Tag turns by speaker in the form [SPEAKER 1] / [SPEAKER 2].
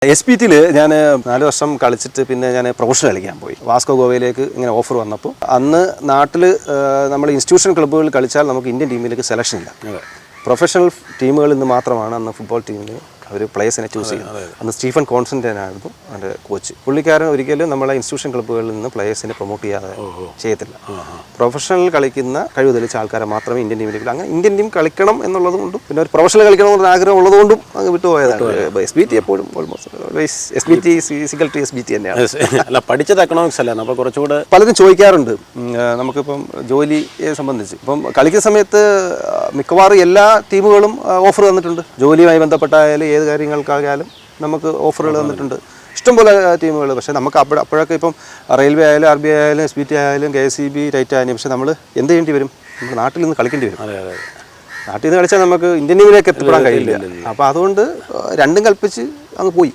[SPEAKER 1] SPTയിൽ ഞാൻ 4 വർഷം കളിച്ചിട്ട് പിന്നെ ഞാൻ പ്രൊഫഷണൽ കളിക്കാൻ പോയി. വാസ്കോ ഗോവയിലേക്ക് ഇങ്ങനെ ഓഫർ വന്നപ്പോൾ അന്ന് നാട്ടിൽ നമ്മൾ ഇൻസ്റ്റിറ്റ്യൂഷൻ ക്ലബ്ബുകളിൽ കളിച്ചാൽ നമുക്ക് ഇന്ത്യൻ ടീമിലേക്ക് സെലക്ഷൻ ഇല്ല. പ്രൊഫഷണൽ ടീമുകളിൽ നിന്ന് മാത്രമാണ് അന്ന് ഫുട്ബോൾ ടീമിൽ അവർ പ്ലേയേഴ്സിനെ ചൂസ് ചെയ്യുന്നത്. അന്ന് സ്റ്റീഫൻ കോൺസ്റ്റന്റൈനായിരുന്നു എൻ്റെ കോച്ച്. പുള്ളിക്കാരൻ ഒരിക്കലും നമ്മളെ ഇൻസ്റ്റിറ്റ്യൂഷൻ ക്ലബ്ബുകളിൽ നിന്ന് പ്ലേയേഴ്സിനെ പ്രൊമോട്ട് ചെയ്യാതെ ചെയ്യത്തില്ല. പ്രൊഫഷണൽ കളിക്കുന്ന കഴിവ് തെളിയിച്ച ആൾക്കാരെ മാത്രമേ ഇന്ത്യൻ ടീമിലേക്ക്. അങ്ങനെ ഇന്ത്യൻ ടീം കളിക്കണം എന്നുള്ളത് കൊണ്ടും പിന്നെ ഒരു പ്രൊഫഷണൽ കളിക്കണം എന്നുള്ള ആഗ്രഹം ഉള്ളതുകൊണ്ടും അങ്ങ് വിട്ടുപോയതാണ്. SPT എപ്പോഴും SPT SBT തന്നെയാണ്.
[SPEAKER 2] അല്ല, പഠിച്ചത് എക്കണോമിക്സ് അല്ല, അപ്പോൾ കുറച്ചുകൂടെ
[SPEAKER 1] പലരും ചോദിക്കാറുണ്ട് നമുക്കിപ്പം ജോലിയെ സംബന്ധിച്ച്. ഇപ്പം കളിക്കുന്ന സമയത്ത് മിക്കവാറും എല്ലാ ടീമുകളും ഓഫർ തന്നിട്ടുണ്ട്. ജോലിയുമായി ബന്ധപ്പെട്ടായാലും ഏത് കാര്യങ്ങൾക്കായാലും നമുക്ക് ഓഫറുകൾ തന്നിട്ടുണ്ട്, ഇഷ്ടംപോലെ ടീമുകൾ. പക്ഷേ നമുക്ക് അപ്പോഴൊക്കെ ഇപ്പം റെയിൽവേ ആയാലും RBI ആയാലും SPT ആയാലും KCB ടൈറ്റാനിയം. പക്ഷേ നമ്മൾ എന്ത് ചെയ്യേണ്ടി വരും? നമുക്ക് നാട്ടിൽ നിന്ന് കളിക്കേണ്ടി വരും. നാട്ടിൽ നിന്ന് കളിച്ചാൽ നമുക്ക് ഇന്ത്യൻ ടീമിലേക്ക് എത്തിപ്പെടാൻ കഴിയില്ല. അപ്പോൾ അതുകൊണ്ട് രണ്ടും കൽപ്പിച്ച് അങ്ങ് പോയി.